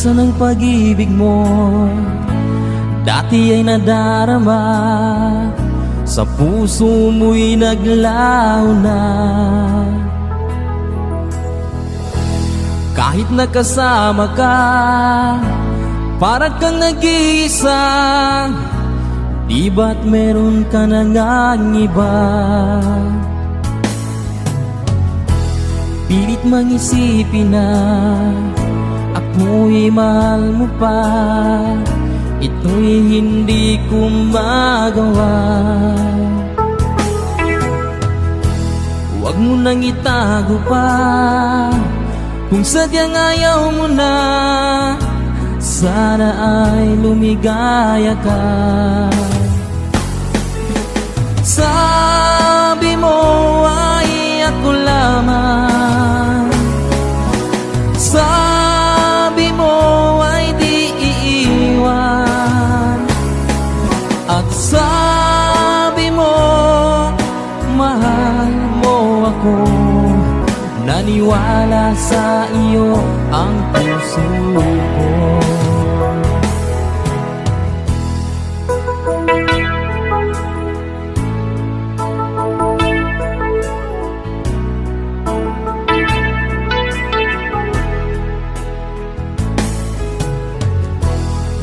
Asan ang pag-ibig mo? Dati ay nadarama, sa puso mo'y naglaho na. Kahit nakasama ka, parang kang nag-iisa. Di ba't meron ka na ngang iba? Pilit mang isipin na ako'y mahal mo pa. Ito'y hindi ko magawa. Huwag mo nang itago pa, kung sadyang ayaw mo na. Sana ay lumigaya ka. Sabi mo ay ako lamang, sabi mo ay di iiwan, at sabi mo mahal mo ako. Naniwala sa iyo ang puso ko.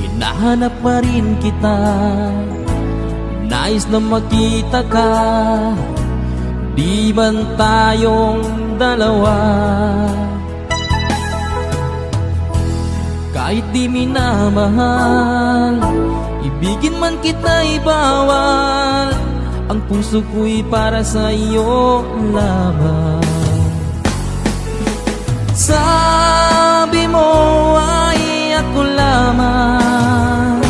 Hinahanap pa rin kita, nais na makita ka. Di man tayong dalawa, kahit di minamahal, ibigin man kita'y bawal. Ang puso ko'y para sa iyo lamang. Sabi mo ay ako lamang,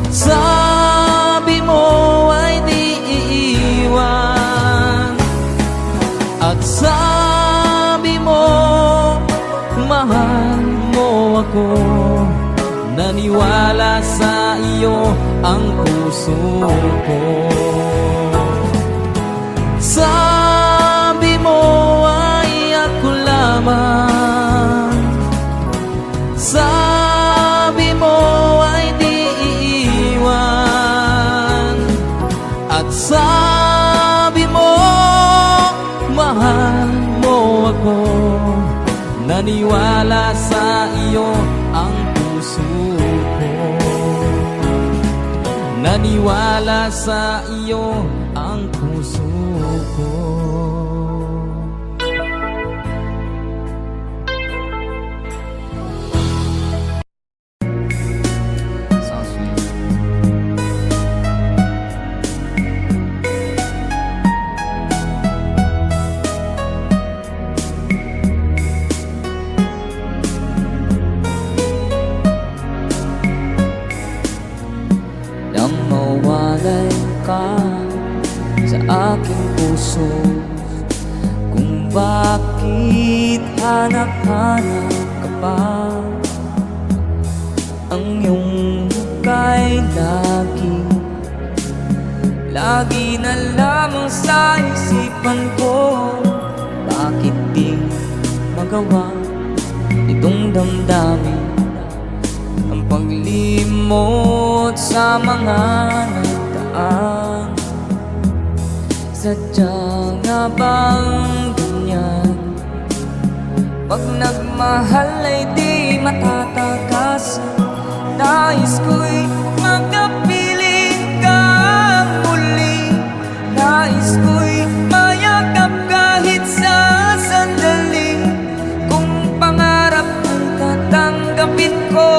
sabi mo ay di iiwan, at sabi mo mahal mo ako. Naniwala sa iyo ang puso ko. Sabi mo ay ako lamang, sabi mo ay di iiwan, at sabi mo mahal mo ako. Naniwala sa iyo ang puso ko. Naniwala sa iyo ang puso ko. Nang mawalay ka sa aking puso, kung bakit hanap-hanap ka pa. Ang iyong muka'y lagi na lamang sa isipan ko. Bakit di magawa itong damdamin ang paglimot sa mga nagdaan? Sadya nga bang ganyan? Pag nagmahal ay di matatakasan. Nais ko'y magkapiling ka muli. Nais ko'y mayakap kahit sa sandali. Kung pangarap ang tatanggapin ko,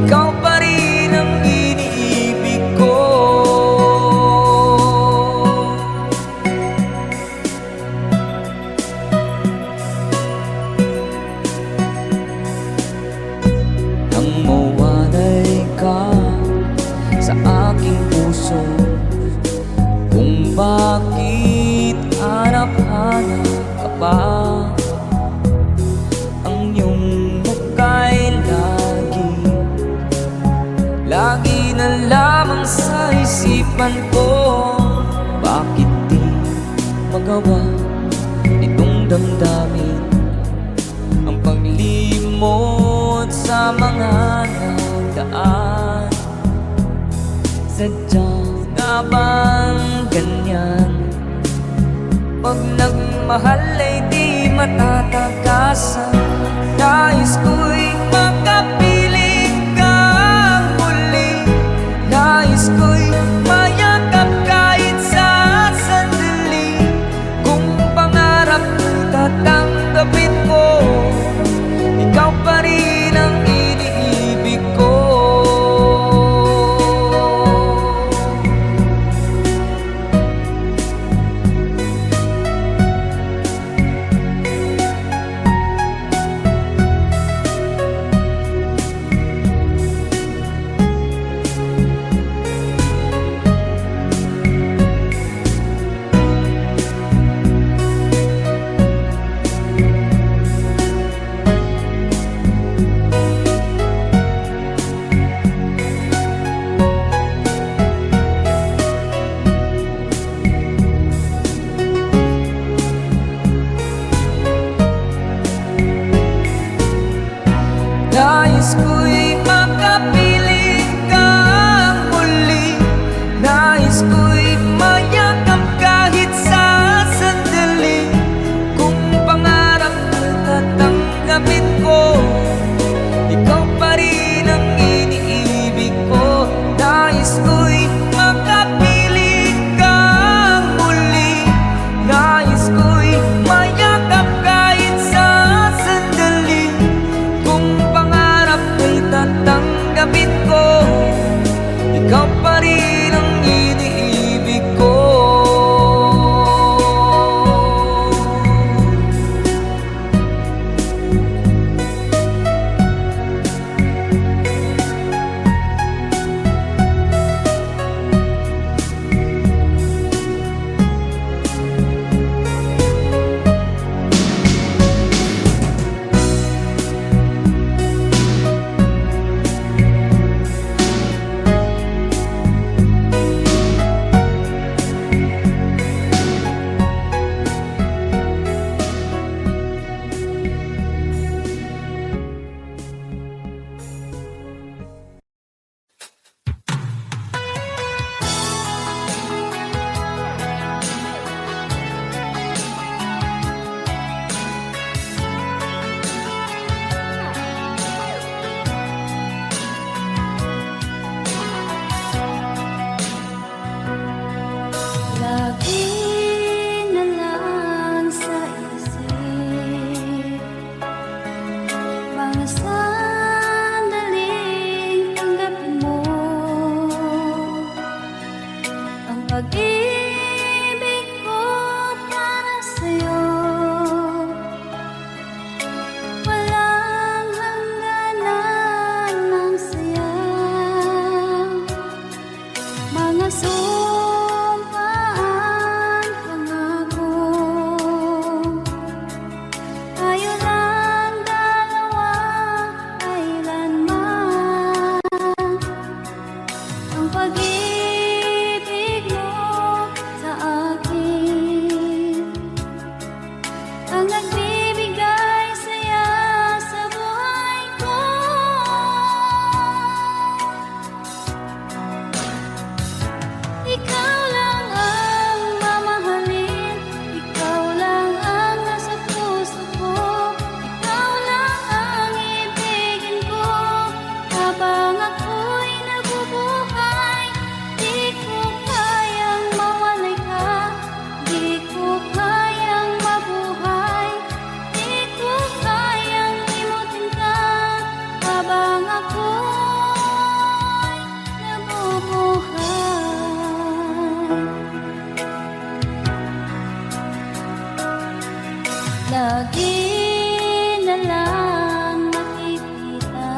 ikaw pa rin ang iniibig ko. Nang mawalay ka sa aking puso, kung bakit hanap-hanap ka pa. Ang iyong muka'y lagi na lamang sa isipan ko. Bakit di magawa itong damdamin ang paglimot mga naudaan. Sadya nga bang ganyan? Pag nagmahal ay di matatagasan. Nais ko'y makapiling kang muli. Nais ko'y mayakap kahit sa sandali. Kung pangarap ko'y tatanggapin ko, ikaw pa rin ang iniibig ko. Nais ko'y makapiling kang muli. Nais ko'y mayakap kahit sa sandali. Kung pangarap ko'y tatanggapin ko, ikaw pa rin ang iniibig ko. Nais ko'y makapiling kang muli. Nais ko'y mayakap kahit sa sandali. Kung tatanggapin ko, ikaw pa rin ang iniibig ko. Pag-ibig ko para sa'yo, walang hangganan ng saya. Mga sumpaan, pangako, tayo lang dalawa kailanman. Ang pag-ibig mo sa akin ang nagbibigay saya sa buhay ko. Ikaw lang ang mamahalin, ikaw lang ang nasa puso ko, ikaw lang ang ibigin ko habang ako'y nabubuhay. Di ko kayang mawalay ka, di ko kayang mabuhay, di ko kayang limutin ka habang ako'y nabubuhay. Lagi na lang makikita,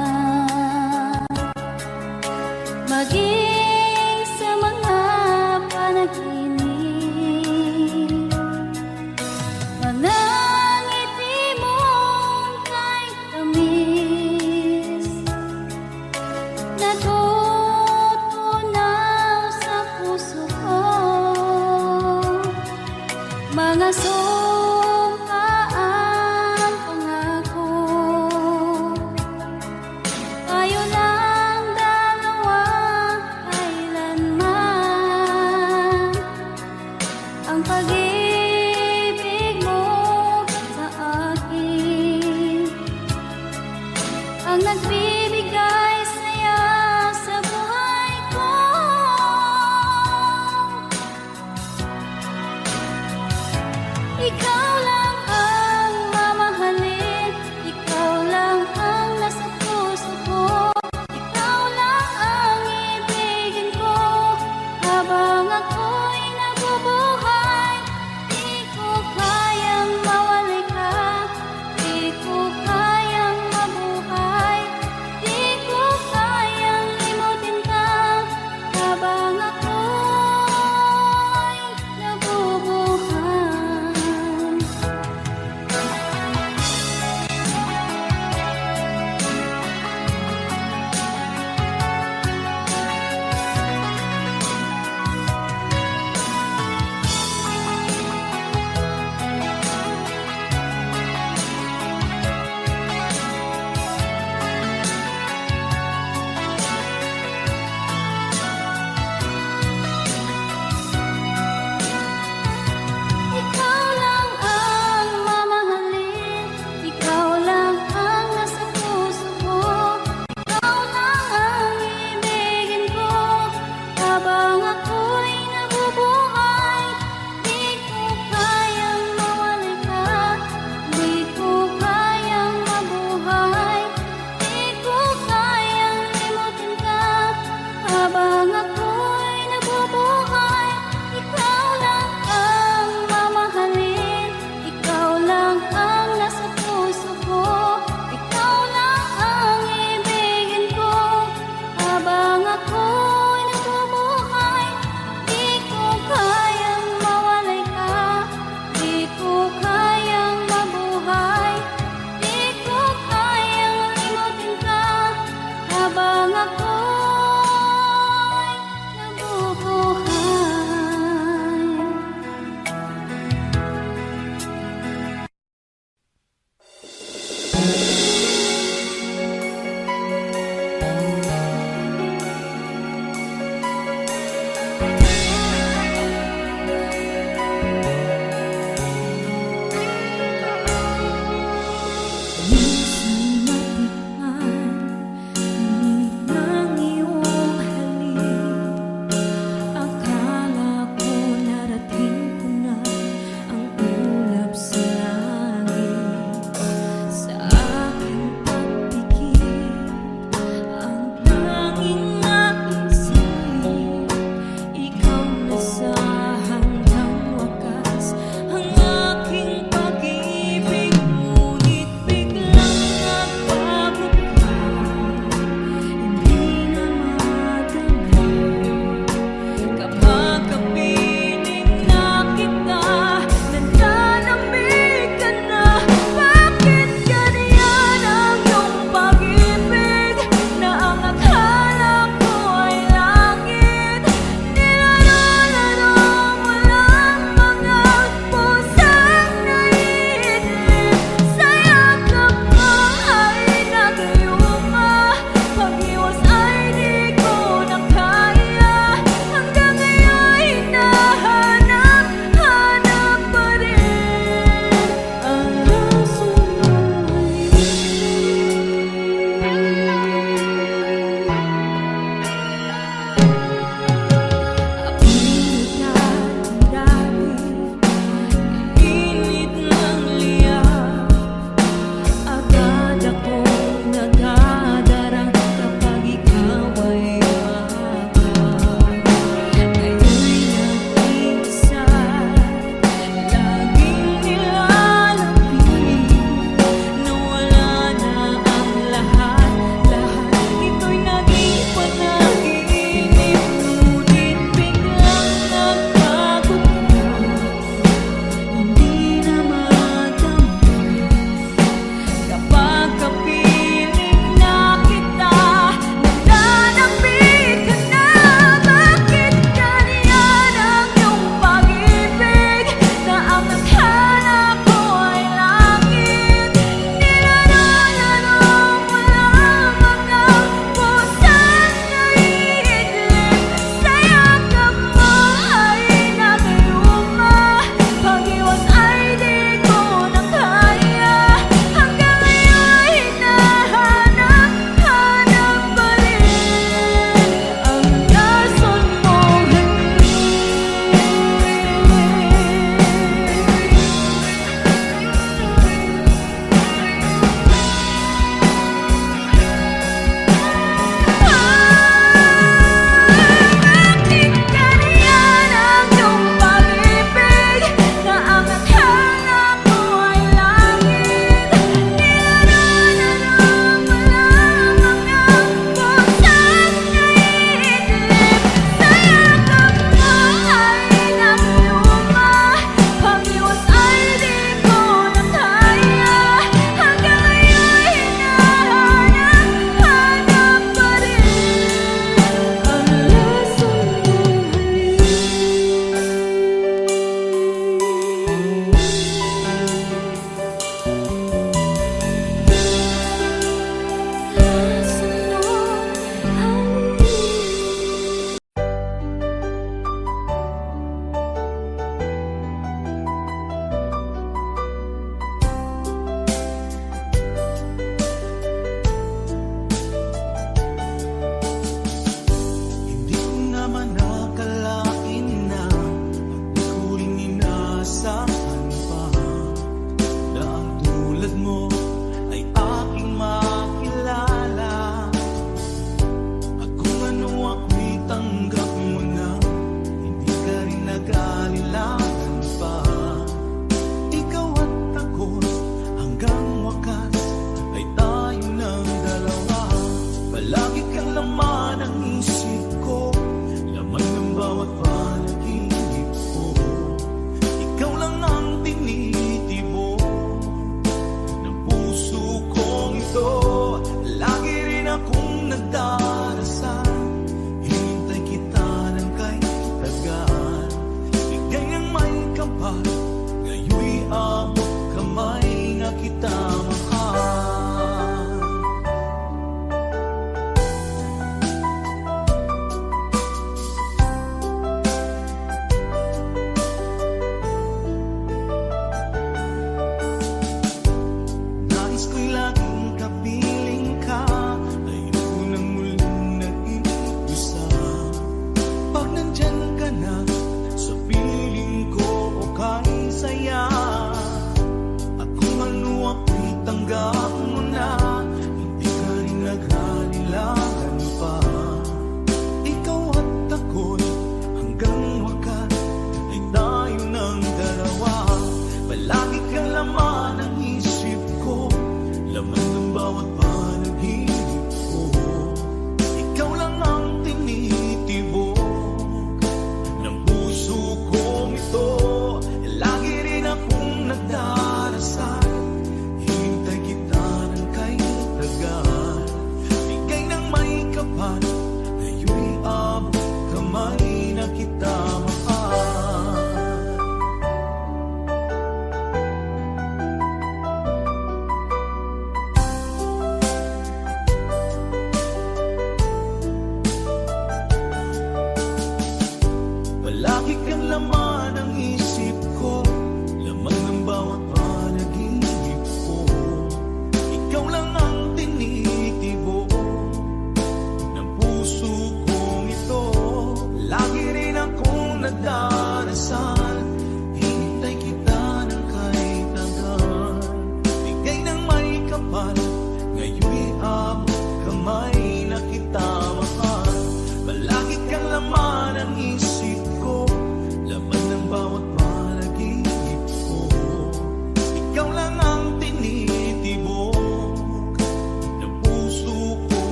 maging sa mga panaginip, mga ngiti mong kay tamis, natutunaw sa puso ko. Mga sumpaan, pangako,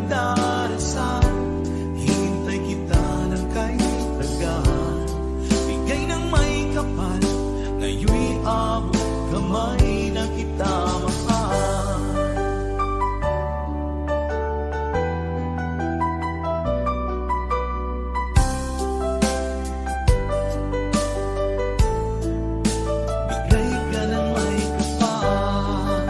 nagdarasal, hintay kita ng kay tagal. Bigay ng may kapal, ngayon'y abot kamay na kita mahal. Bigay ka ng may kapal.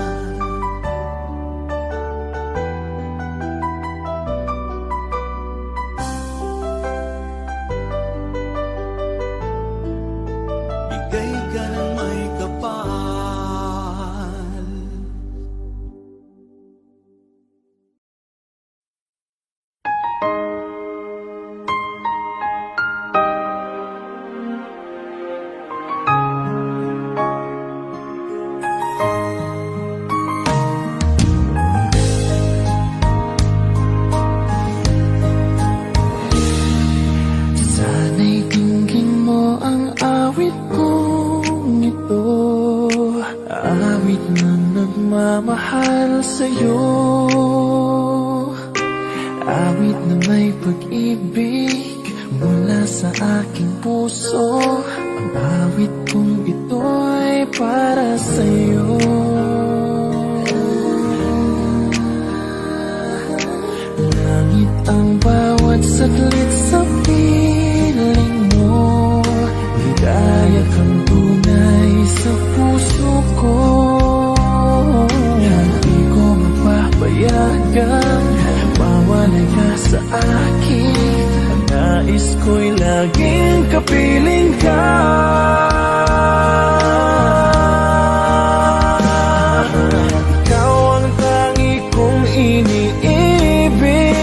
Bigay ka ng may kapal. Sana'y dinggin mo ang awit kong ito, awit na nagmamahal sa'yo, awit na may pag-ibig mula sa aking puso. Ang awit kong ito ay para sa'yo. Langit ang bawat saglit sa piling mo, ligaya kang tunay sa puso ko. Hindi ko mapapayagan mawalay ka sa akin. Ang nais ko'y laging kapiling ka. Ikaw ang tangi kong iniibig,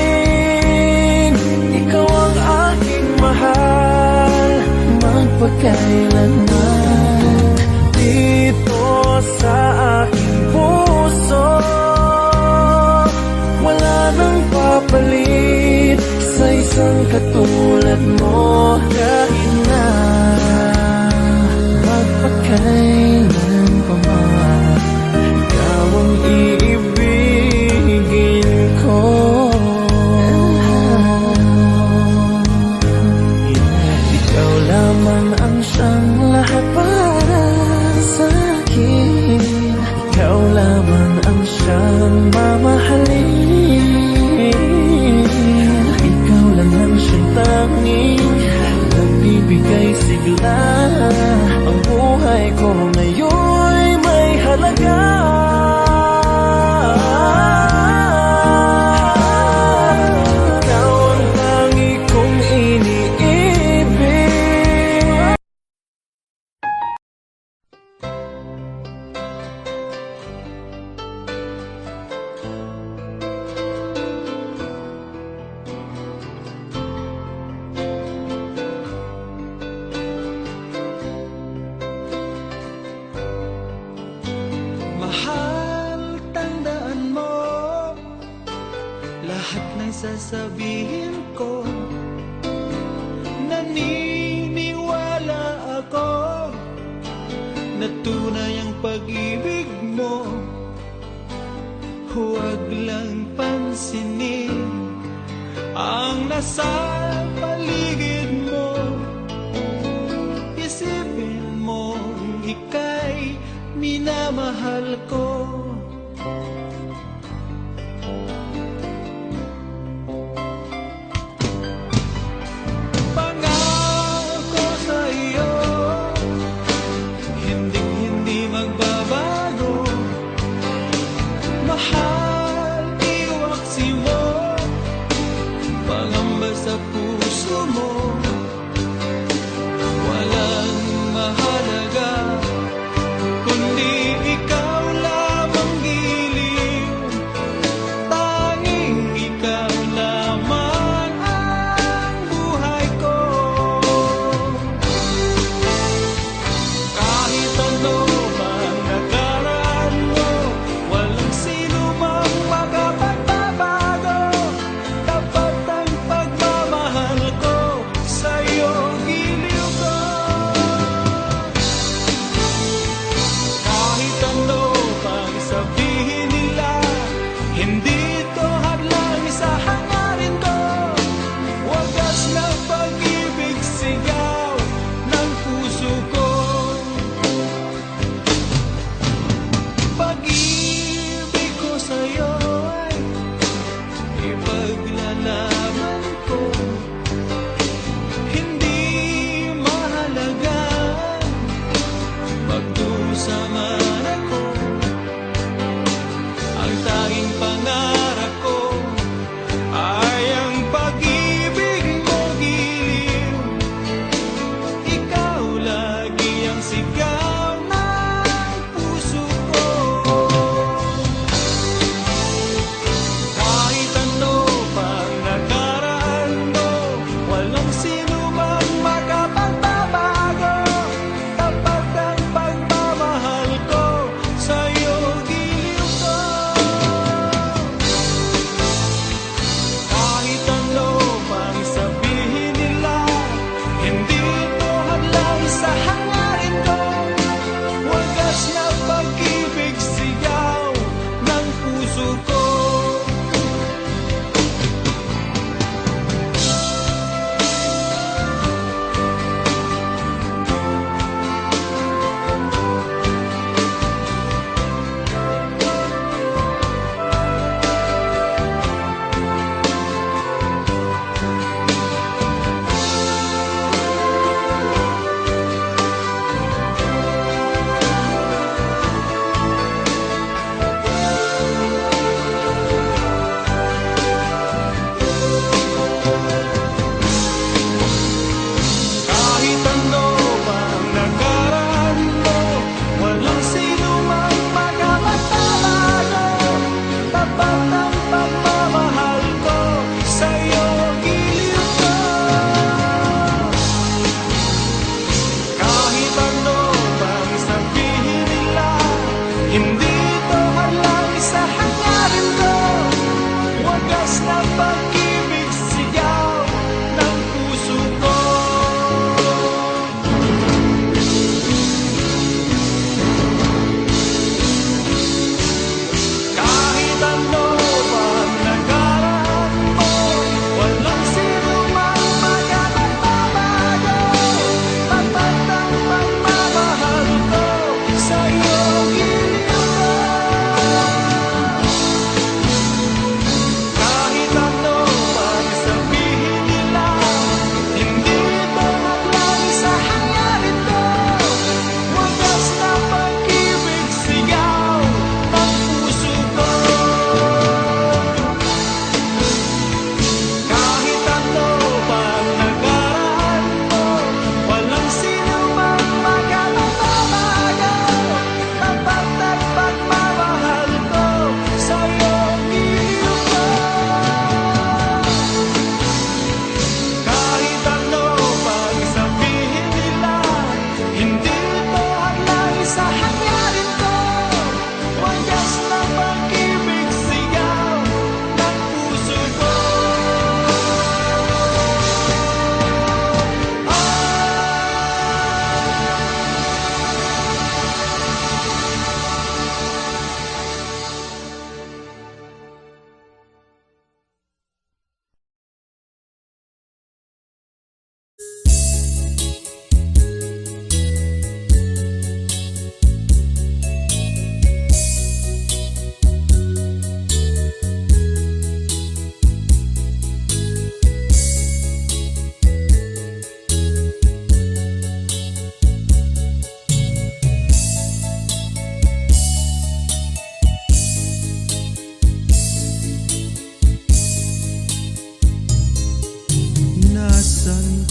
ikaw ang aking mahal magpakailanman. Dito sa aking puso, wala nang papalit sa isang katulad mo. Kahit na magpakailan pa man, ikaw ang iibigin ko. Ikaw lamang ang siyang lahat para sa akin. Ikaw lamang ang siyang mamahalin. Ikaw lang ang siyang tanging nagbibigay sigla. Ang buhay ko ngayon'y may halaga. Ikaw ang tangi kong iniibig. Mahal, tandaan mo lahat ng sasabihin ko. Naniniwala ako na tunay ang pag-ibig mo. Huwag lang pansinin ang nasa paligid mo. Isipin mo ika'y minamahal ko. Pangako sa iyo, hindi magbabago. Mahal, iwaksi mo, pangamba sa puso mo. Walang mahalaga kundi ikaw lang.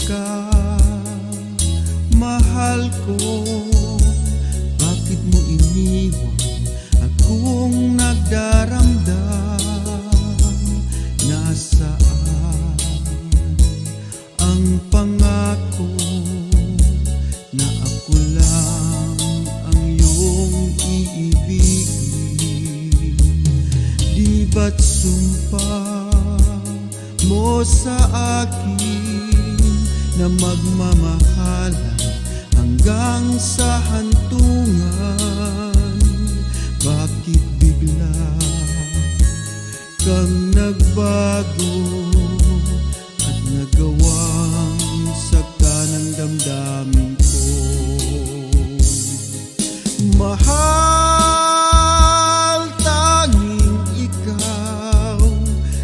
ka, mahal ko? Bakit mo iniwan akong nagdaramdam? Nasaan ang pangako na ako lang ang iyong iibigin? Di ba't sumpa mo sa akin na magmamahalan hanggang sa hantungan? Bakit bigla kang nagbago at nagawang sakta ng damdamin ko? Mahal, tanging ikaw,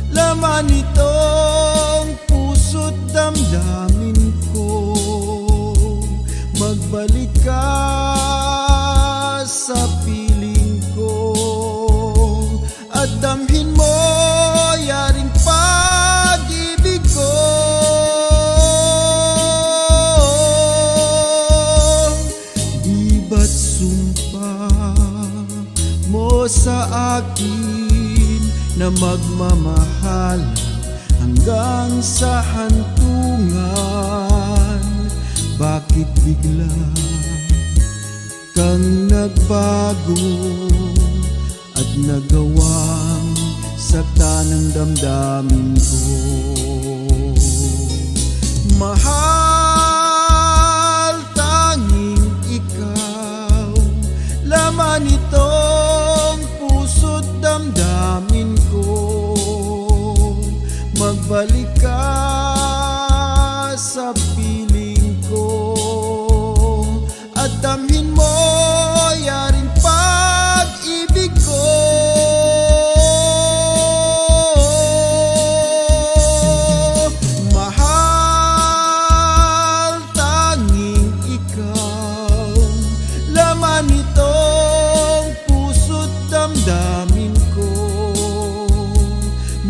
laman itong puso't damdamin ko. Magbalik ka sa piling ko at damhin mo yaring pag-ibig ko. Di ba't sumpa mo sa akin na magmamahalan hanggang sa hantungan? Bakit bigla kang nagbago at nagawang sakta ng damdamin ko? Mahal, tanging ikaw, laman itong puso't damdamin ko. Magbalik ka sa piling ko at damhin mo yaring pag-ibig ko. Mahal, tanging ikaw, laman itong puso't damdamin ko.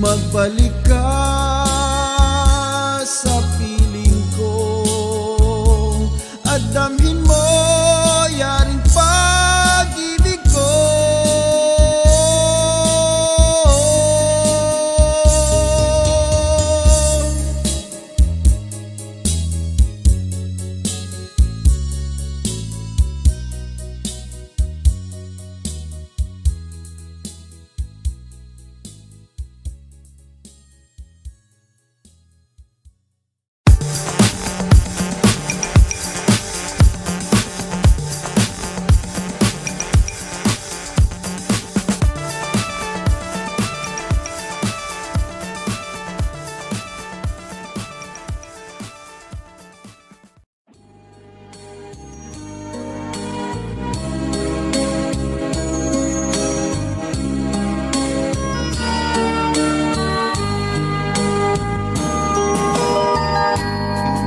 Magbalik ka sa piling ko at damhin mo yaring pag-ibig ko.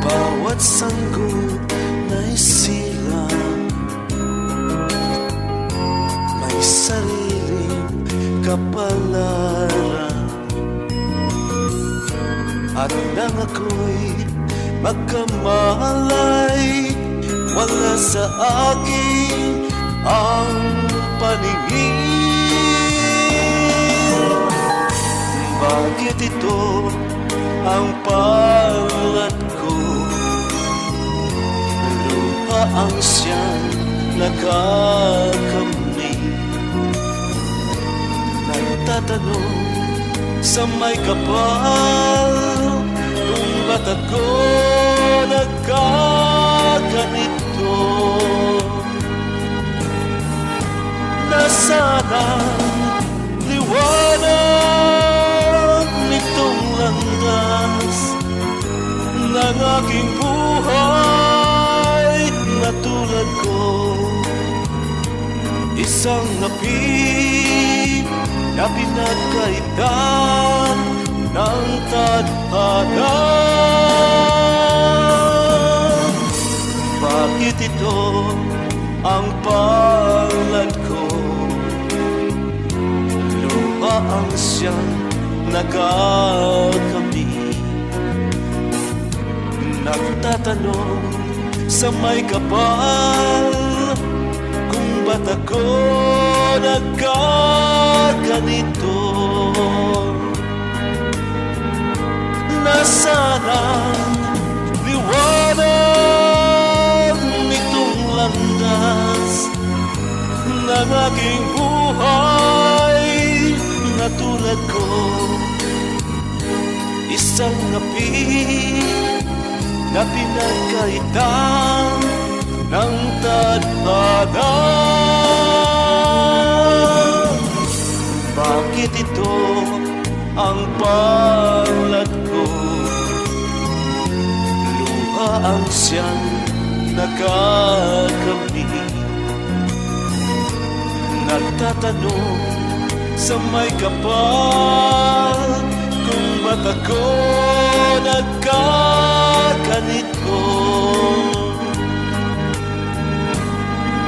Bawat sanggol na'y silang may sariling kapalaran, at nang ako'y magkamalay, wala sa akin ang paningin. Bakit ito ang palad ko? Luha ang siyang nakakamit. Nagtatanong sa may kapal kung ba't ako nagkaganito. Nasaan ang liwanag nitong landas ng aking buhay na tulad ko? Isang napi na pinagkaitan ng tadhana. Bakit ito ang palad ko? Luha ang siyang nakakamit. Nagtatanong sa may kapal kung ba't ako nagkaganito. Nasaan ang liwanag nitong landas ng aking buhay na tulad ko? Isang api na pinagkaitan ng tadhana. Bakit ito ang palad ko? Luha ang siyang nakakamit. Nagtatanong sa may kapal kung ba't ako nagkaganito.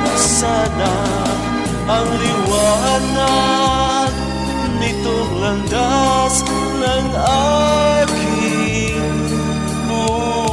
Nasana ang liwanag nitong landas ng aking buhay.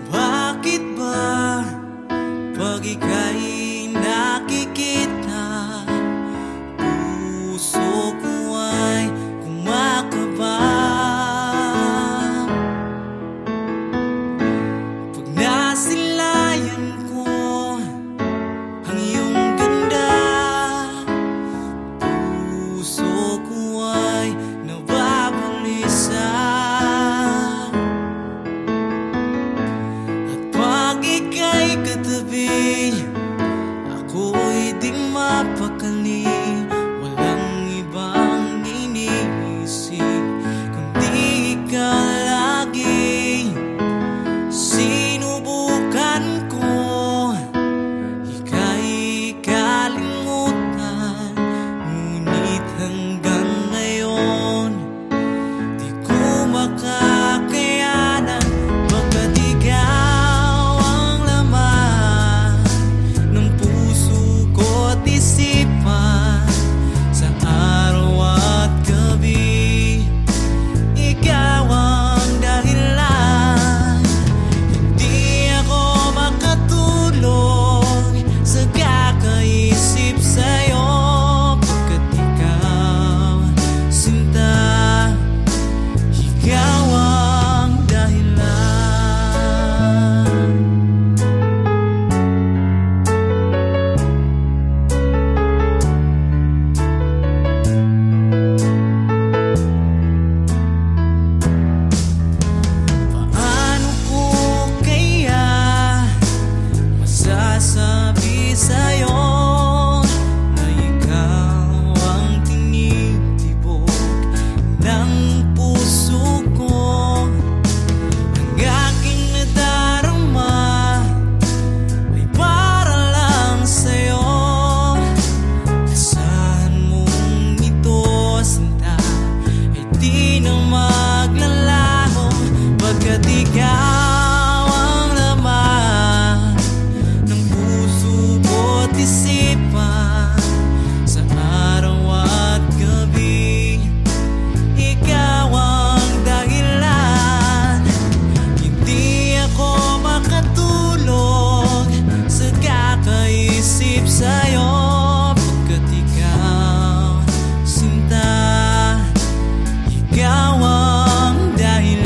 Bakit ba pag ika'y nakikita, puso ko ay kumakaba? Pag nasilayan ko ang iyong ganda, puso ko ay nababalisa. Pag ika'y katabi, ako'y di mapakali. Walang ibang iniisip kundi ikaw lagi. Sinubukan ko ika'y kalimutan, ngunit hanggang ngayon di ko makakayanan. Baga't ikaw ang laman ng puso ko't isipan, sa araw at gabi ikaw ang dahilan. Hindi ako makatulog sa kakaisip sa'yo, pagkat ikaw, sinta, ikaw ang dahilan. Paano ko kaya masasabi sa'yo na ikaw ang tinitibok ng puso ko? Ang aking nadarama ay para lang sa'yo. Asahan mong ito, sinta, ay di na maglalaho, pagkat ikaw ang laman ng puso ko't isipan, sa araw at gabi ikaw ang dahilan. Hindi ako makatulog sa kakaisip sa'yo, pagkat ikaw, sinta, ikaw ang dahilan.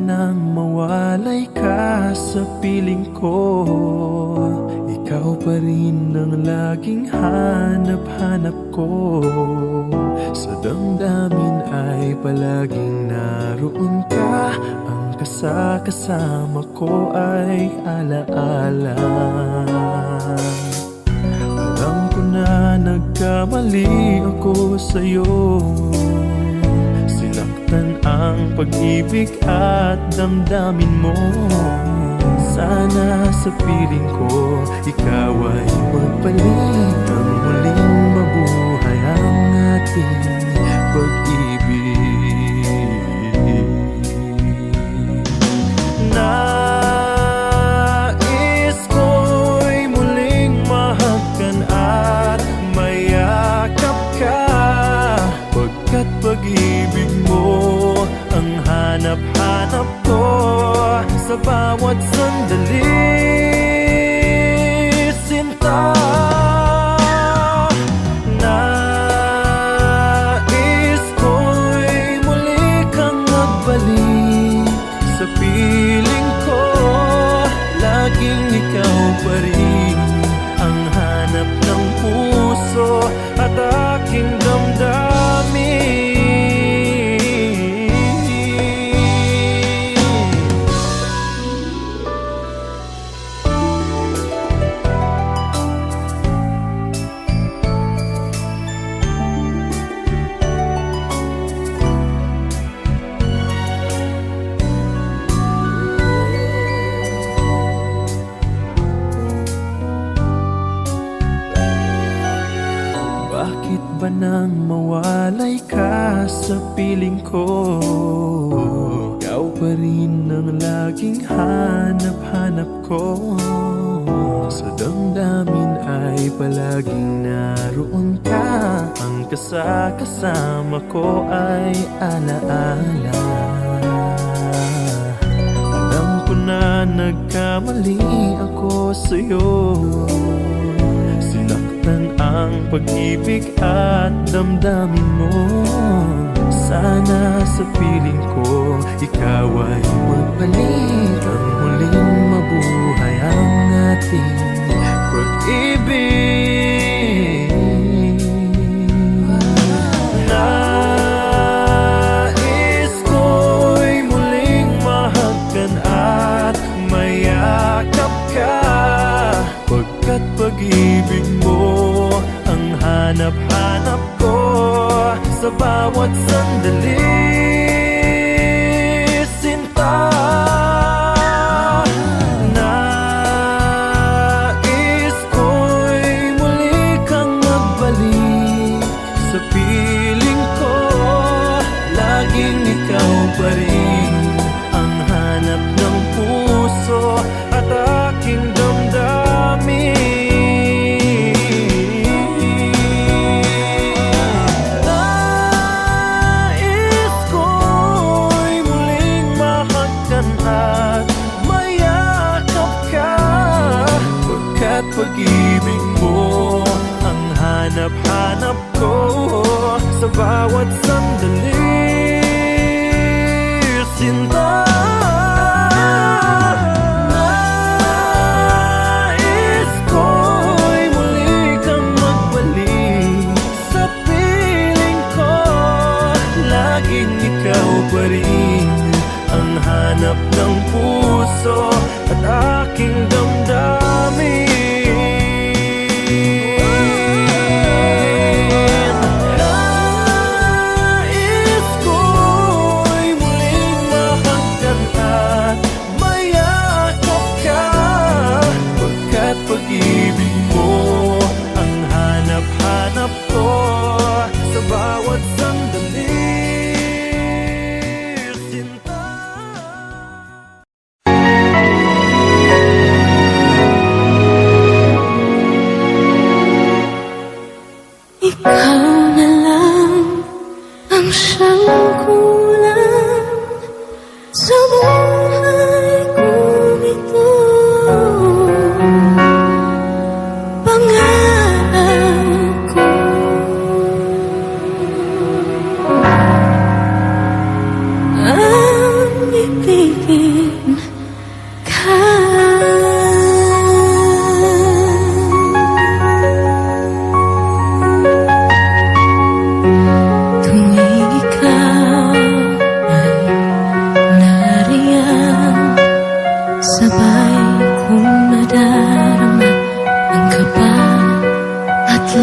nang mawalay ka sa piling ko? Ikaw pa rin ang laging hanap-hanap ko. Sa damdamin ay palaging naroon ka. Ang kasama ko ay alaala. Alam ko na nagkamali ako sa'yo. Sinaktan ang pag-ibig at damdamin mo. Sana sa piling ko, ikaw ay magbalik. Ang muling mabuhay ang ating pag-ibig. Nais ko'y muling mahagkan at mayakap ka, pagkat pag-ibig mo ang hanap-hanap ko sa bawat sandali, sinta. Nais ko'y muli kang magbalik sa piling ko. Laging ikaw pa rin ang hanap ng puso at aking damdamin. Bakit ba nang mawalay ka sa piling ko? Ikaw pa rin ang laging hanap-hanap ko. Sa damdamin ay palaging naroon ka. Ang kasama ko ay alaala. Alam ko na nagkamali ako sa'yo. Sinaktan ang pag-ibig at damdamin mo. Sana sa piling ko, ikaw ay magbalik. Ang muling mabuhay ang ating pag-ibig. Nais ko'y muling mahagkan at mayakap ka, pagkat pag-ibig mo ang hanap-hanap ko sa bawat sandali, sinta. Nais ko'y muli kang magbalik sa piling ko. Laging ikaw pa rin ang hanap ng puso at aking damdamin. Nais ko'y muling mahagkan at mayakap ka, pagkat pag-ibig mo ang hanap-hanap ko sa bawat sandali, sinta. Nais ko'y muli kang magbalik sa piling ko. Laging ikaw pa rin ang hanap ng puso at aking damdamin. Nais ko'y muling mahagkan at mayakap ka, pagkat pag-ibig mo ang hanap-hanap ko sa bawat sandali, sinta. Ikaw na lang ang siyang kulang sa buhay kong ito. Pangarap ko ang ibig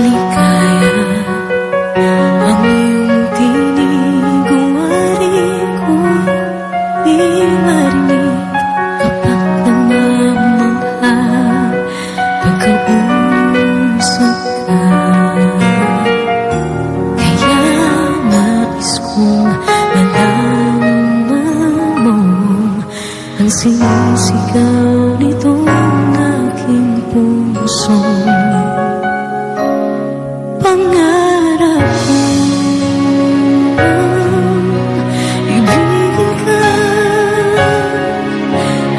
ligaya ang iyong tinig, wari ko'y di marinig kapag namamangha pagkausap ka. Kaya nais kong malaman mo ang sinisigaw nitong aking puso. Pangarap kong ibigin ka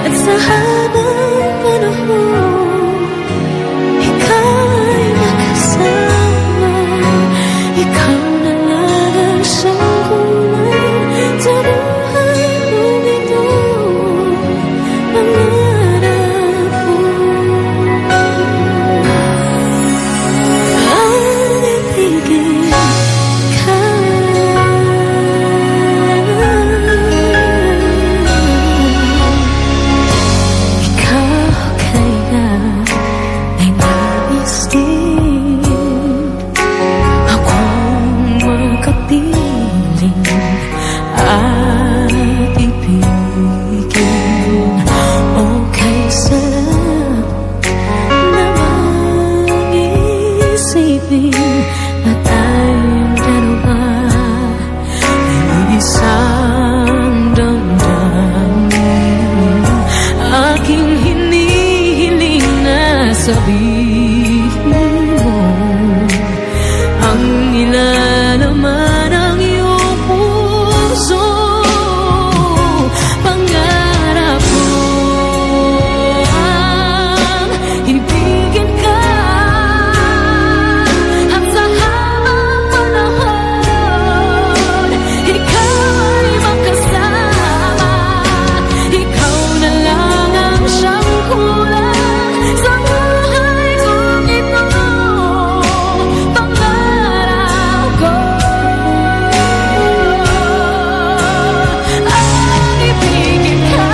at sa habang panahon ika'y makasama. Ikaw na lang ang siyang kulay sa buhay kong ito. Pangarap ko ang ibigin ka. Ikaw kaya ay nais din akong makapiling at ibigin. Okay sarap namang isipin na tayong dalawa ay isang damdamin. Aking hinihiling na sabihin mo ang ilalaman ng iyong puso. Pangarap ko ang ibigin ka at sa habang panahon ika'y makasama. Ikaw na lang ang siyang kulang sa buhay kong ito. Pangarap ko ang ibigin ka.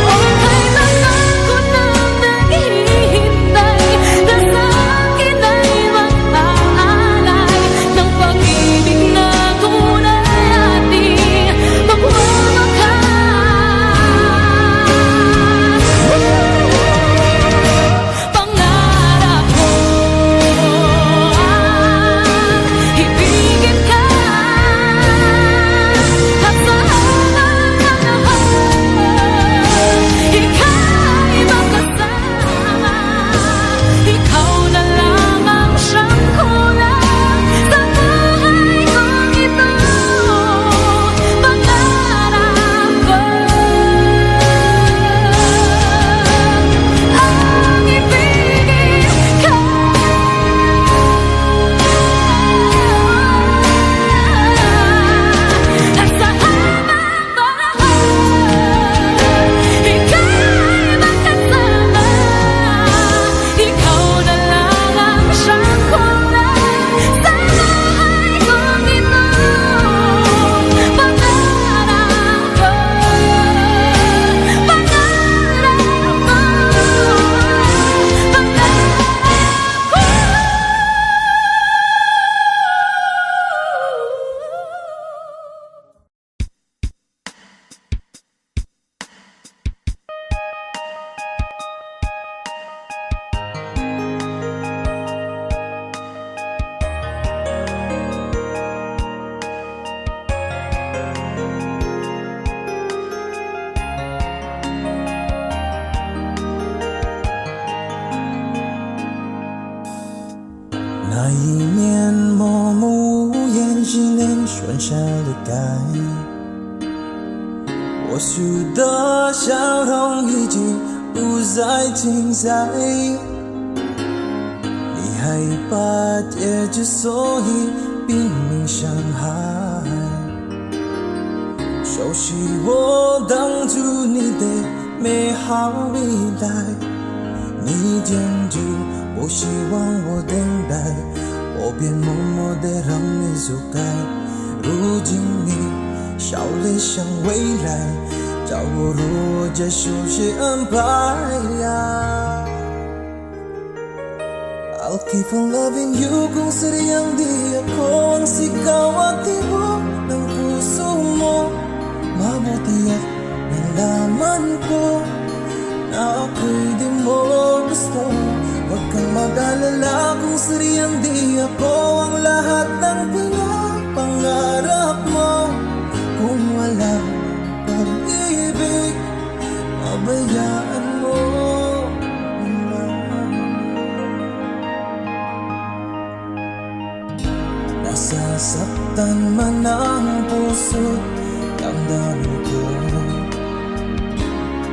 Okay lang ako nang naghihintay na sa akin ay mag-aalay ng pag-ibig na tunay ating magwawakas. Pangarap ko ang ibigin ka at sa habang panahon ika'y makasama. Ikaw na lang ang siyang kulang sa buhay kong ito. Pangarap ko ang ibigin ka at sa habang panahon ika'y makasama. Ikaw na lang ang siyang kulang sa buhay kong ito. Pangarap ko, pangarap ko, 叫我如这熟悉安排呀。I'll keep on loving you kung sadyang di ako ang sigaw at tibok ng puso mo. Mabuti at nalaman ko na ako'y di mo gusto. Huwag kang mag-alala kung sadyang di ako ang lahat ng pinapangarap mo. Kung wala pag-ibig, pabayaan mo. Nasasaktan man ang puso, damdamin ko.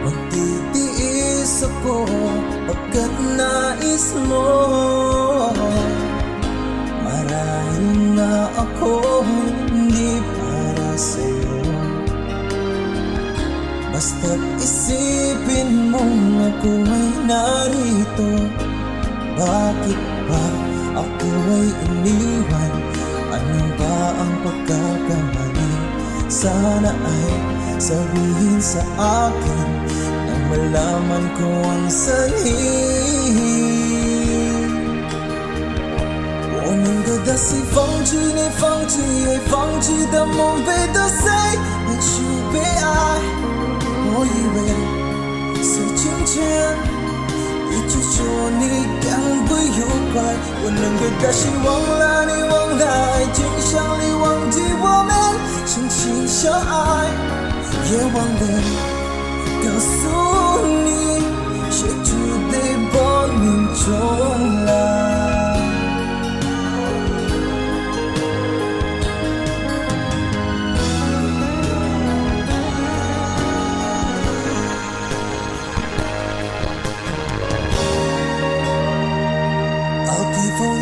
Magtitiis ako pagkat nais mo. Marahil na ako hindi para sa'yo. Basta't isipin mong ako ay narito. Bakit ba ako ay iniwan? Ano ba ang pagkakamali? Sana ay sabihin sa akin nang malaman ko ang sanhi. 我能够的是放弃你，放弃爱，放弃的梦被得谁能去被爱？我以为是今天一直说你赶不愉快，我能够的是忘了你，忘了爱情，想你忘记我们深情相爱，也忘了告诉你，谁注定亡命中来。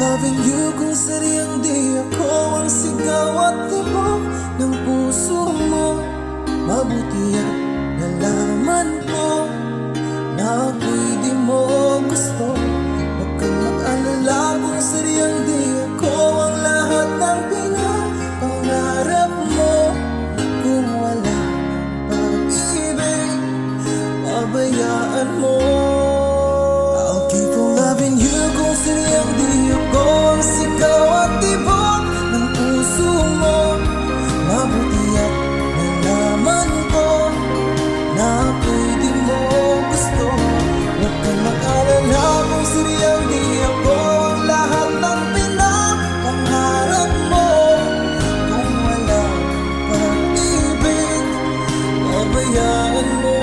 Loving you kung sadyang di ako ang sigaw at tibok ng puso mo. Mabuti at nalaman ko na ako'y di mo gusto. Huwag kang mag-alala kung sadyang di ako ang lahat ng pinapangarap mo. Kung wala pag-ibig, pabayaan mo. I'll keep on loving you kung sadyang di ako ang sigaw at tibok ng puso mo. Mabuti at nalaman ko na ako'y di mo gusto. Huwag kang mag-alala kung sadyang di ako ang lahat ng pinapangarap mo. Kung wala pag-ibig, pabayaan mo.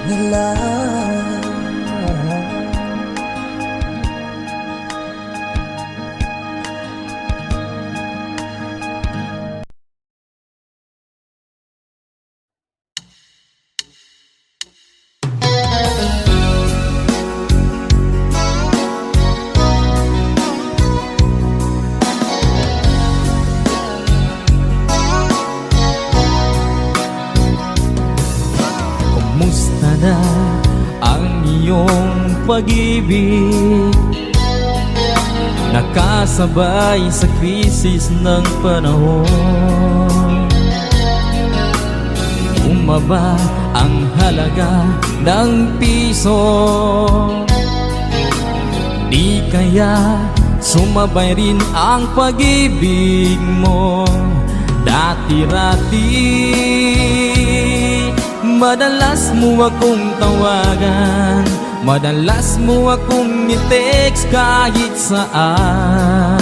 Nila Kumusta na ang iyong pag-ibig? Nakasabay sa krisis ng panahon. Bumaba ang halaga ng piso. Di kaya sumabay rin ang pag-ibig mo? Dati-rati madalas mo akong tawagan, madalas mo akong i-text kahit saan.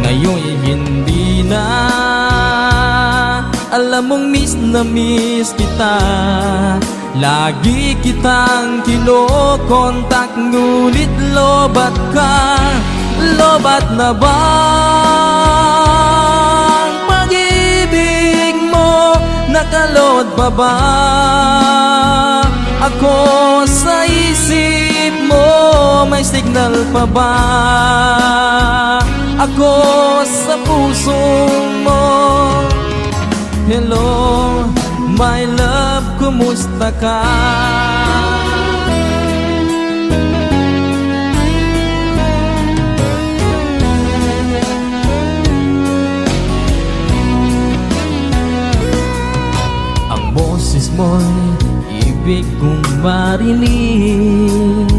Ngayon hindi na, alam mong miss na miss kita. Lagi kitang kinokontak, ngunit lobat ka. Lobat na ba ang pag-ibig mo? Nakalod pa ba ako sa isip mo? May signal pa ba ako sa puso mo? Hello, my love, kumusta ka? mo'y ibig kong marinig.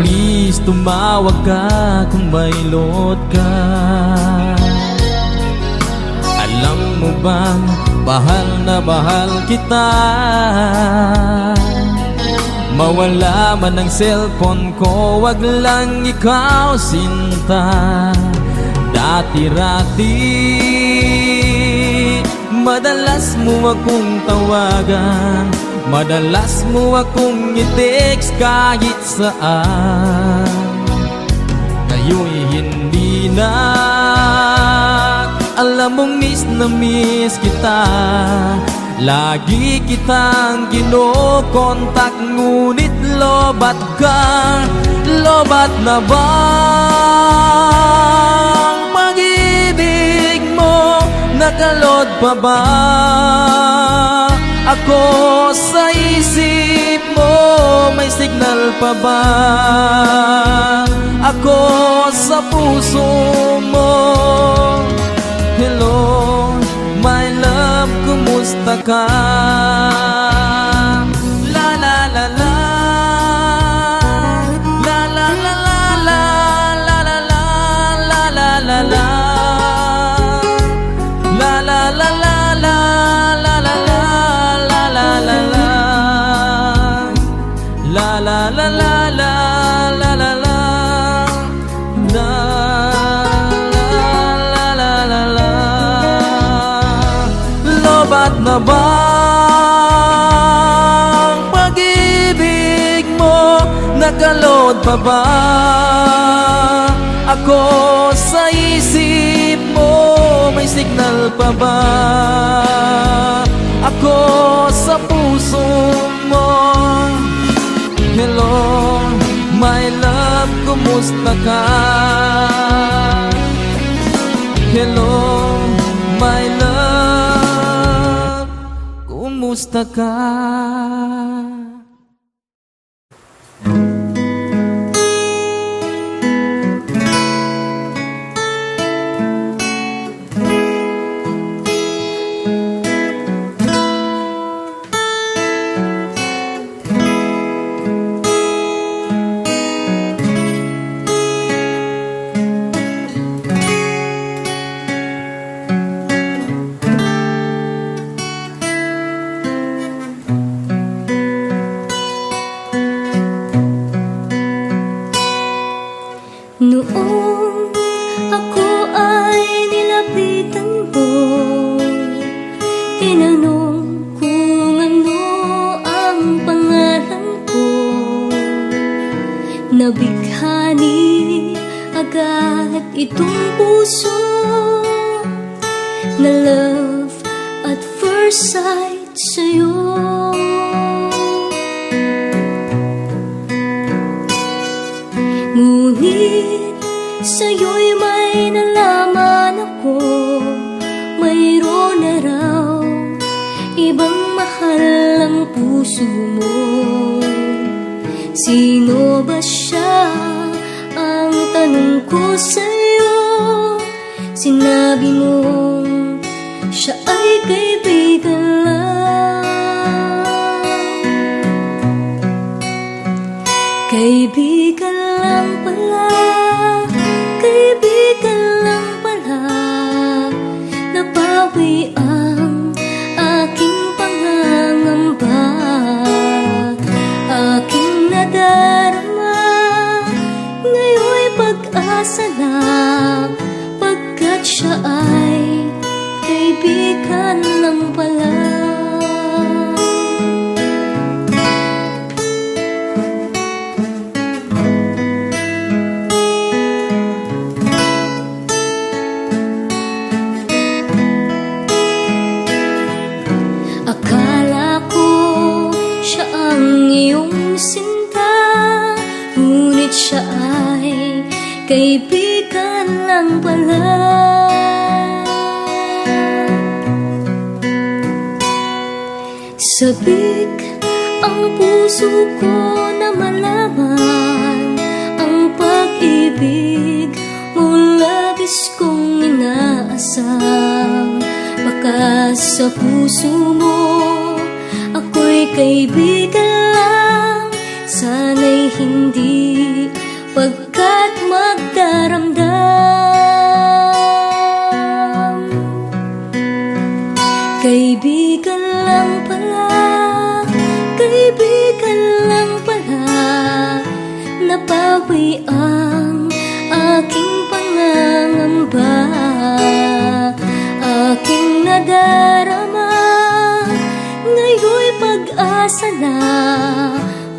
Please, tumawag ka kung may load ka. Alam mo bang mahal na mahal kita? Mawala man ang cellphone ko, wag lang ikaw sinta. Dati-rati madalas mo akong tawagan, madalas mo akong i-text kahit saan. Ngayon'y hindi na, alam mong miss na miss kita. Lagi kitang kinokontak, ngunit lobat ka. Lobat na bang pag-ibig mo? Nakalod pa ba ako sa isip mo? May signal pa ba ako sa puso mo? Hello, my love, kumusta ka? La la la la, la la la la, la la la la, la la la, la la la la, la la la la, la la la la, la la la la, la la la la. Lobat na bang pag-ibig mo? Nakalod pa ba ako sa isip mo? May signal pa ba ako sa puso mo? Hello, my love, kumusta ka? Hello, my love, kumusta ka? Noong ako ay nilapitan mo, tinanong kung ano ang pangalan ko. Nabighani agad itong puso na love at first sight sa'yo. Ngunit sa'yo'y may nalaman ako, mayroon na raw ibang mahal ang puso mo. Sino ba siya? Ang tanong ko sa'yo. Sinabi mo siya ay kaibigan lang. Kaibigan lang pala, kaibigan lang pala. Nabawi ang aking pangangamba, aking nadarama. Ngayon'y pag-asa na, pagkat siya ay kaibigan lang pala. Akala ko siya ang iyong sinta, ngunit siya ay kaibigan lang pala. Sabik ang puso ko na malaman ang pag-ibig mo, labis kong inaasam. Baka sa puso mo Tayo'y kaibigan lang, sana'y hindi pagkat magdaramdam. Kaibigan lang pala, kaibigan lang pala, napawi ang aking pangangamba. Aking nadarama, ngayon'y pag-asa na,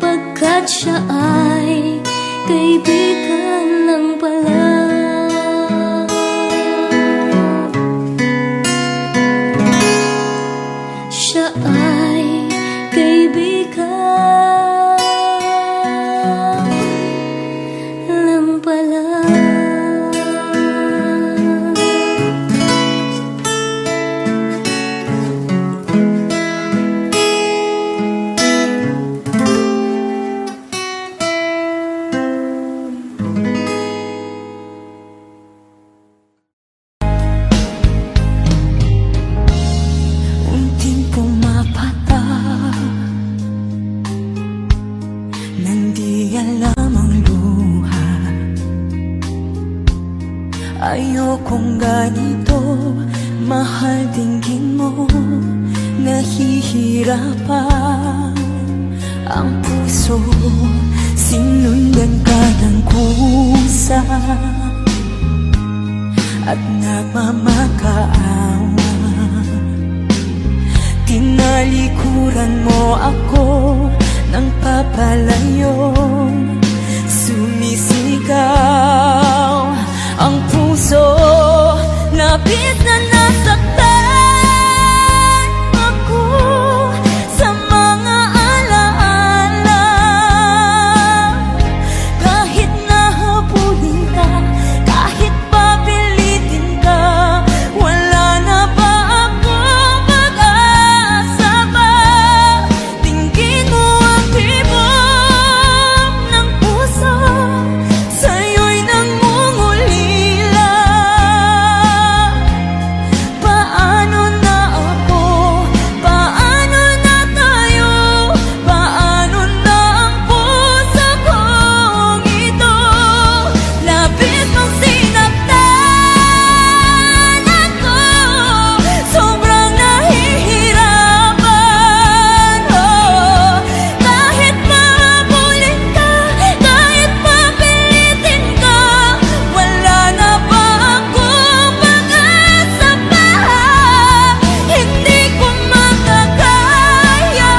pagkat siya ay kaibigan lang pala. Siya ay kaibigan lang pala. Unting pumapata nang di alam ang luha. Ayokong ganito, mahal dinggin mo, nahihirapan ang puso. Sinundan ka ng kusa at nagmamakaawa. Tinalikuran mo ako ng papalayo, sumisigaw ang puso. Labis na nasaktan ako sa mga alaala. Kahit nahabulin ka, kahit papilitin ka, wala na ba akong pag-asa ba? Tingin mo ang tibok ng puso, sa'yo'y nangungulila. Paano na ako? Paano na tayo? Paano na ang puso kong ito? Labis mong sinaktan ako, sobrang nahihirapan. Kahit mahabulin ka, kahit papilitin ka, wala na ba akong pag-asa pa? Hindi ko makakaya,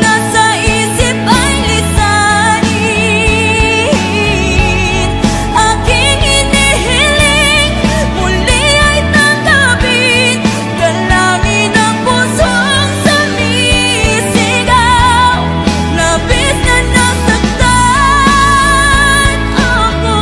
nasa isip ay lisanin. Aking hinihiling, muli ay tanggapin, dalangin ang pusong sumisigaw. Labis na nasaktan ako.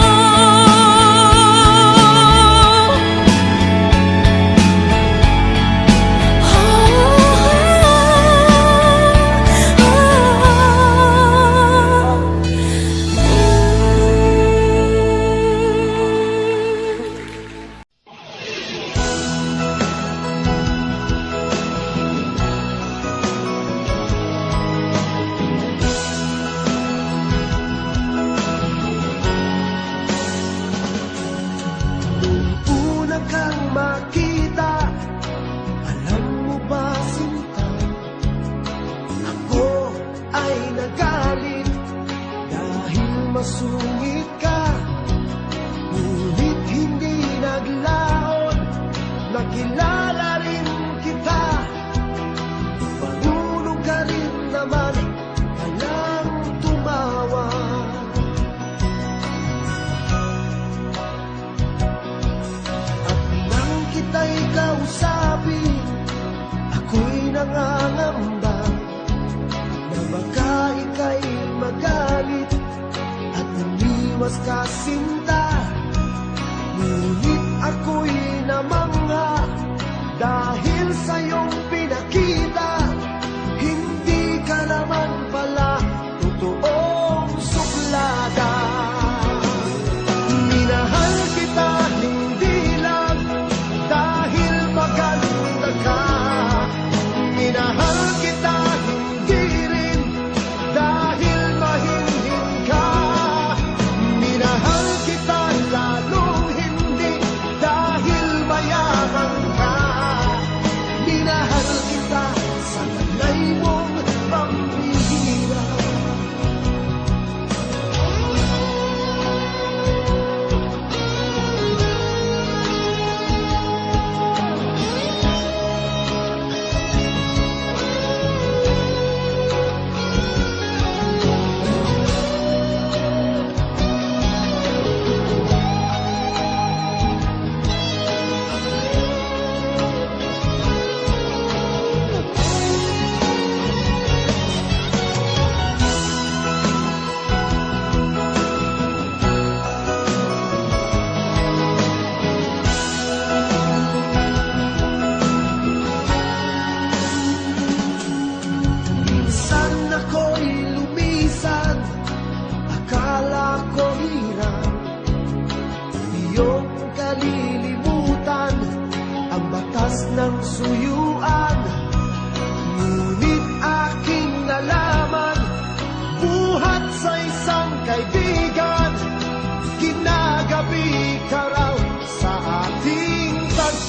Una kang makita, alam mo ba sinta? Ako ay nagalit dahil masungit ka. Ngunit hindi naglaon, nakilala rin kita. Marunong ka rin naman, walang tumawa. At nang kita'y kausapin, ako'y nangangamba na baka ika'y magalit at umiwas ka sinta. Ngunit ako'y namangha dahil sa iyong pinakita. Hindi ka naman pala totoong suplada. Minahal kita hindi lang dahil maganda ka. Minahal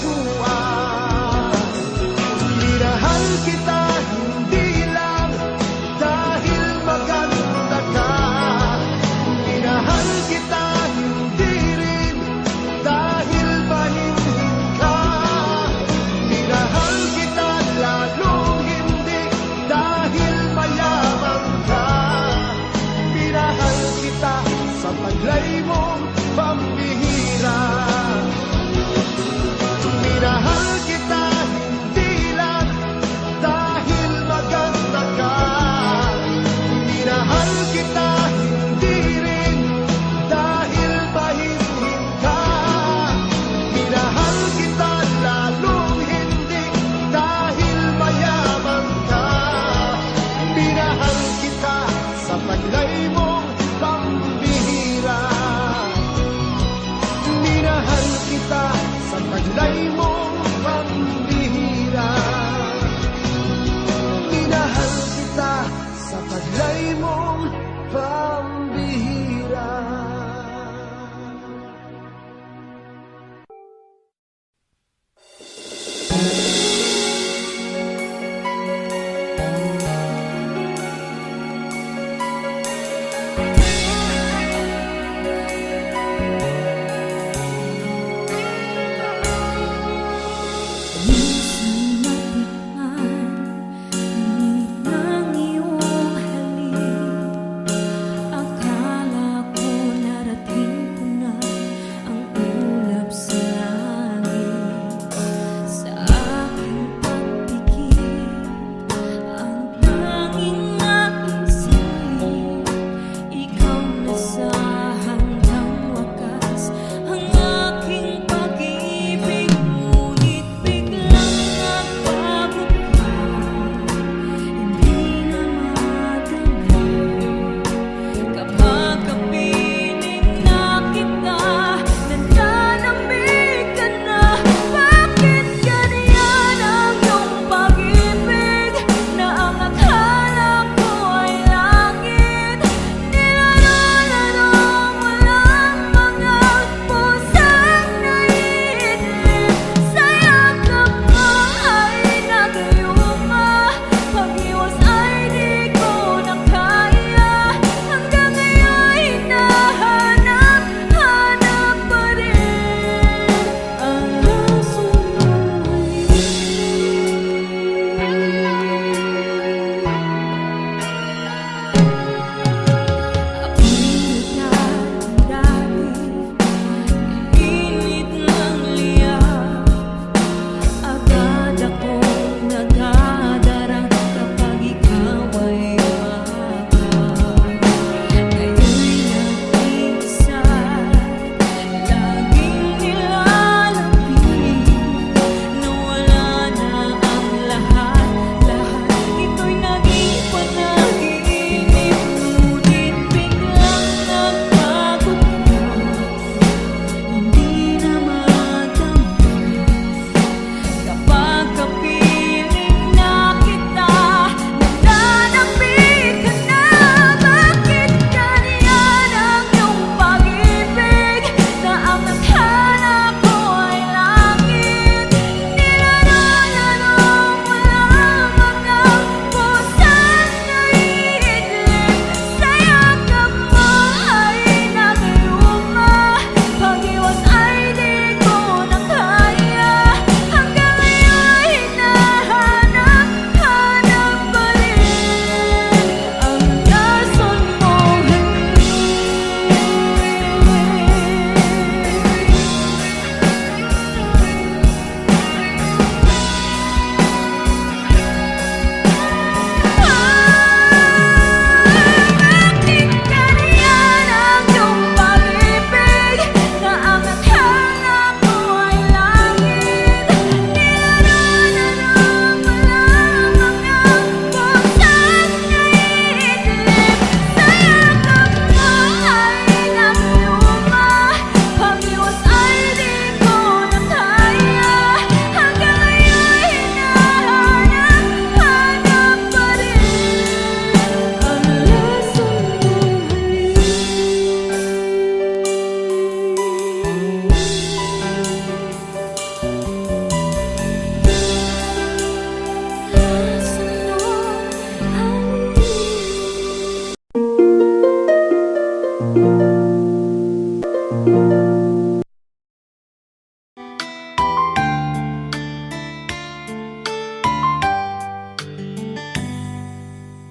pusuan. Minahal kita hindi lang dahil maganda ka. Minahal kita hindi rin dahil mahinhin ka. Minahal kita lalong hindi dahil mayaman ka. Minahal kita sa taglay mong pambihira. Minahal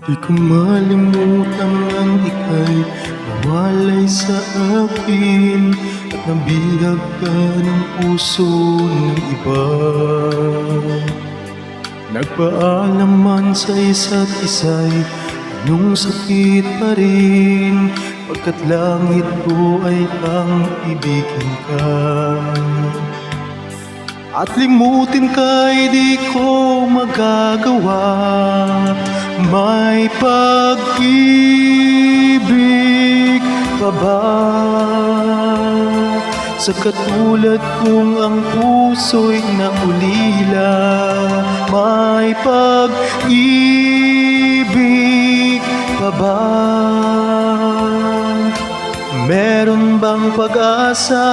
Di ko malimutan ang ika'y nawalay sa akin at nabihag ka ng puso ng iba. Nagpaalam man sa isa't isa'y anong sakit pa rin, pagkat langit ko ay ang ibigin ka. At limutin ka'y di ko magagawa. May pag-ibig pa ba sa katulad kong ang puso'y naulila? May pag-ibig pa ba? Meron bang pag-asa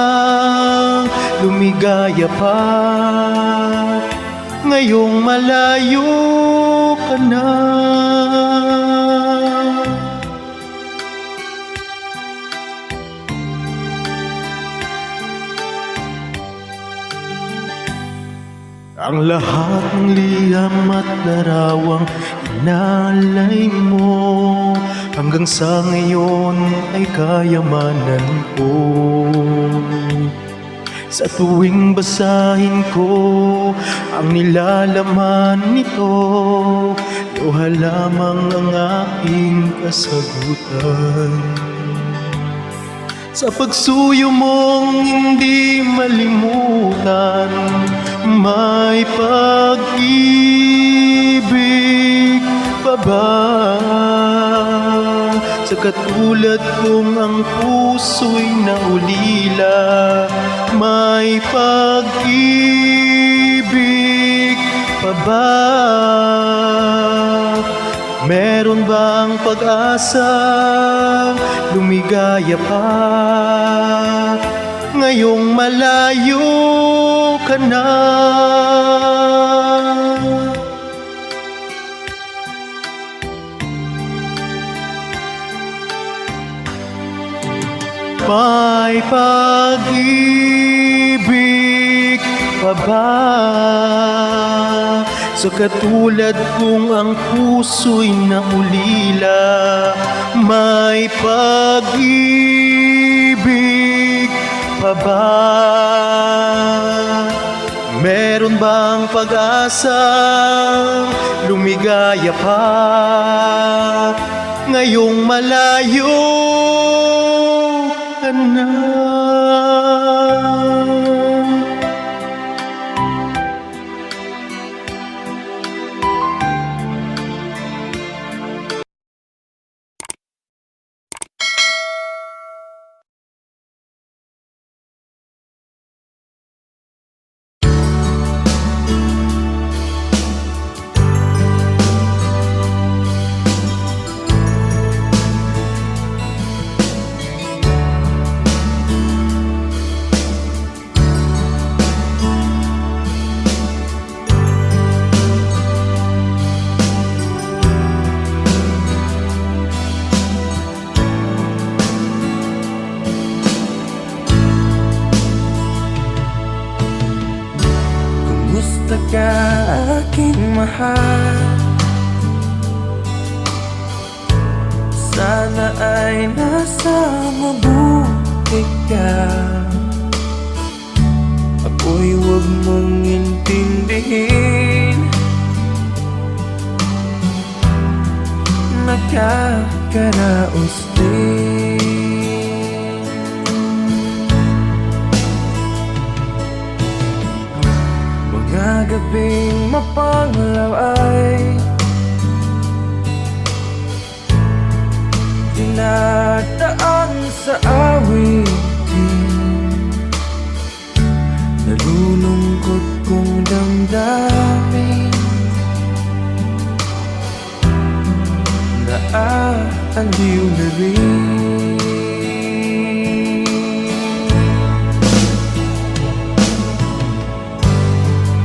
lumigaya pa ngayong malayo ka na? Ang lahat ng liham at larawang inalay mo hanggang sa ngayon ay kayamanan ko. Sa tuwing basahin ko ang nilalaman nito, luha lamang ang aking kasagutan. Sa pagsuyo mong hindi malimutan, may pag-ibig pa ba sa katulad kong ang puso'y naulila? May pag-ibig pa ba? Meron bang pag-asa lumigaya pa ngayong malayo ka na? May pag-ibig pa ba sa katulad kong ang puso'y naulila? May pag-ibig pa ba? Meron bang pag-asa lumigaya pa ngayong malayo ka na? Kumusta ka aking mahal? Sana ay nasa mabuti ka. Ako'y huwag mong intindihin, nakakaraos din. Mga gabing mapanglaw ay dinadaan sa awitin, nalulungkot kong damdamin, naaaliw na rin.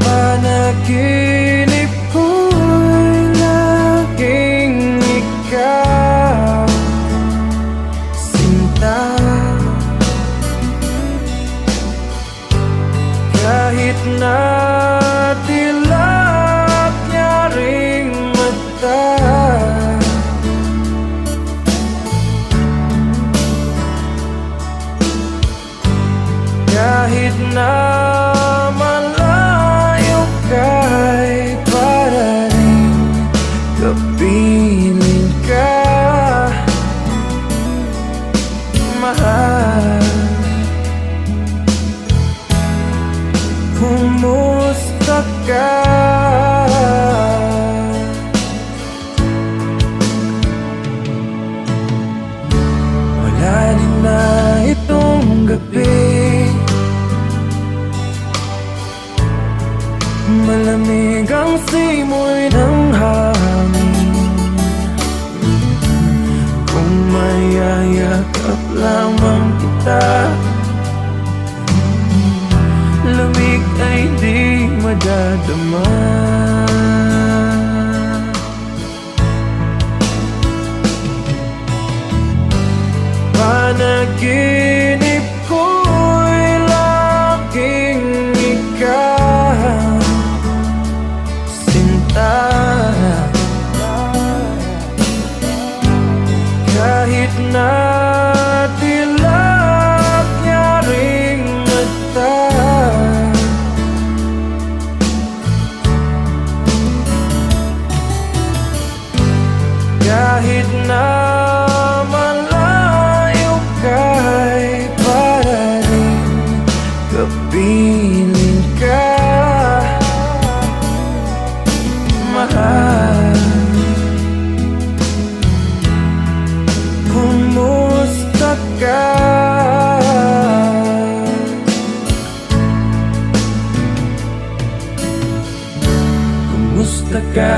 Panaginip ko'y laging ikaw, sinta. Kahit na tilap niya ring mata, ka. Malalim na itong gabi, malamig ang simoy ng hangin. Kung mayayakap lamang kita, lamig ay di madadama. Panaginip ko'y laging ikaw, sinta. Kahit na dilag niya ring mata, kahit na malayo ka'y para rin kapiling ka, mahal. Kumusta ka? Kumusta ka,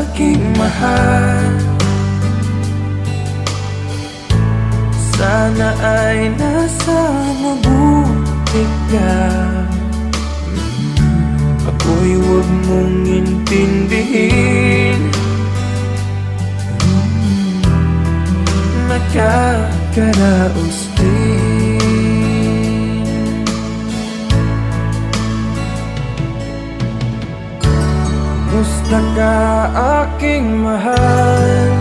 aking mahal? Sana ay nasa mabuti ka. Ako'y huwag mong intindihin, nakakaraos din. Kumusta ka, aking mahal?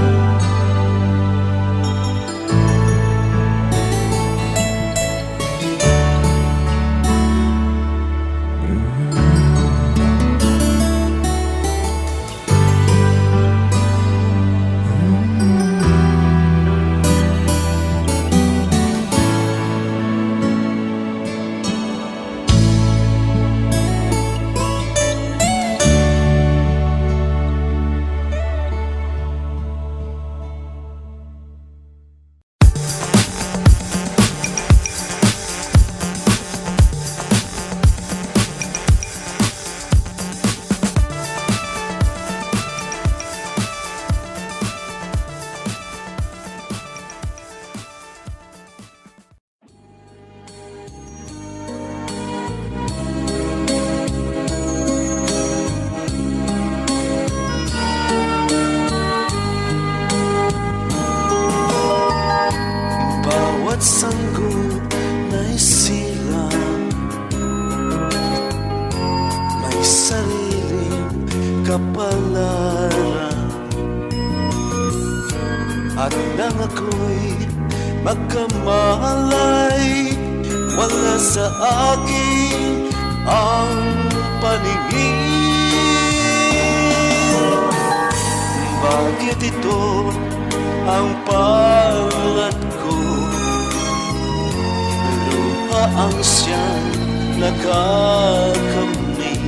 Bawat sanggol na'y silang may sariling kapalaran, at nang ako'y magkamalay, wala sa akin ang paningin. Bakit ito ang palad ko? Lupa ang siyang nakakamit.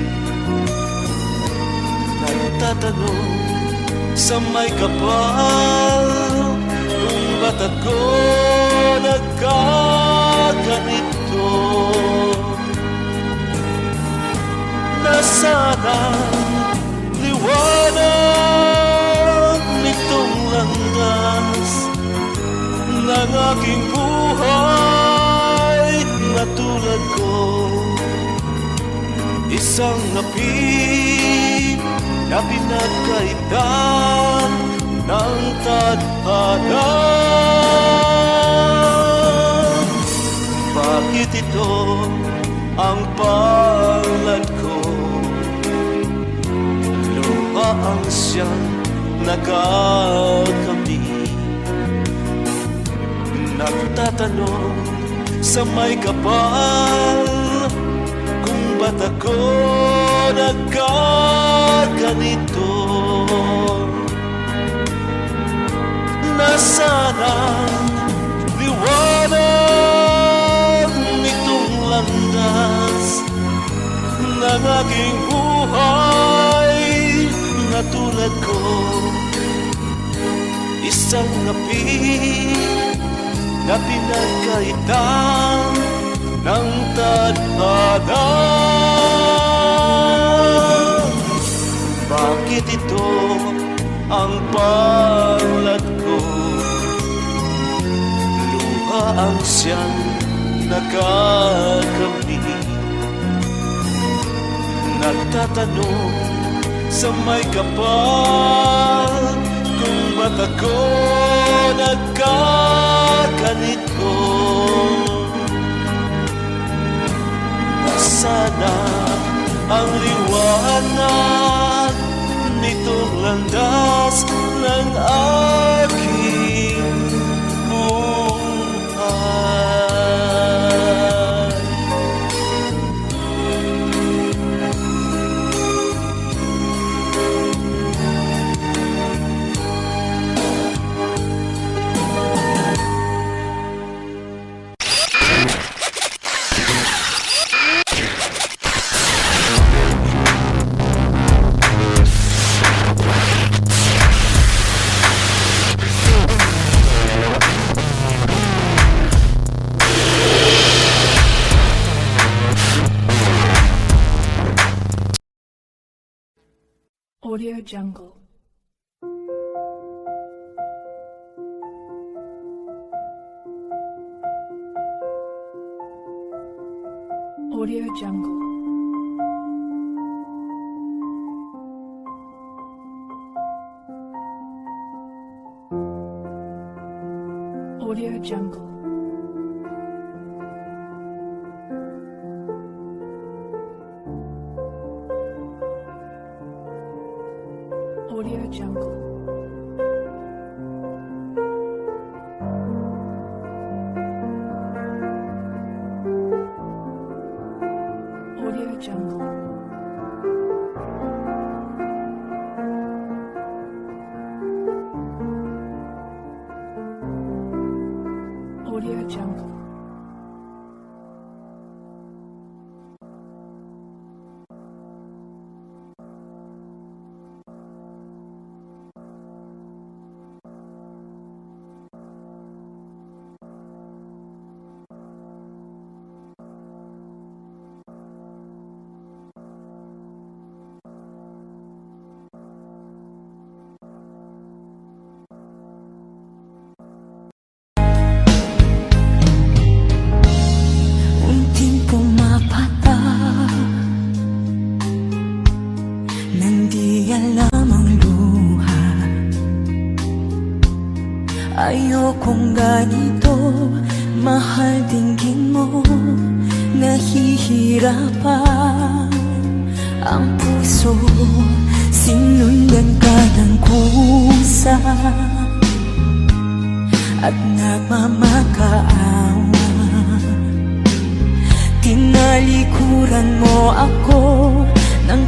Nagtatanong sa may kapal, kung ba't ako nagkaganito? Nasaan ang liwanag nitong landas ng aking buhay na tulad ko? Isang api na pinagkaitan ng tadhana. Bakit ito ang palad ko? Lupa ang siyang nakakamit. Nagtatanong sa may kapal, kung ba't ako nagkaganito? Nasaan ang liwanag nitong landas ng aking buhay isang api na pinagkaitan ng tadhana. Bakit ito ang palad ko? Luha ang siyang nakakamit. Nagtatanong sa may kapal kung ba't ako nagkaganito. Nasana ang liwanag nitong landas ng aking buhay. Audio Jungle. Audio Jungle. Audio Jungle. Audio Jungle. Audio Jungle. Audio Jungle. Unting pumapata nang di alam ang luha. Ayokong ganito, mahal dinggin mo. Nahihirapan ang puso, sinundan ka ng kusa at nagmamakaawa. Tinalikuran mo ako ng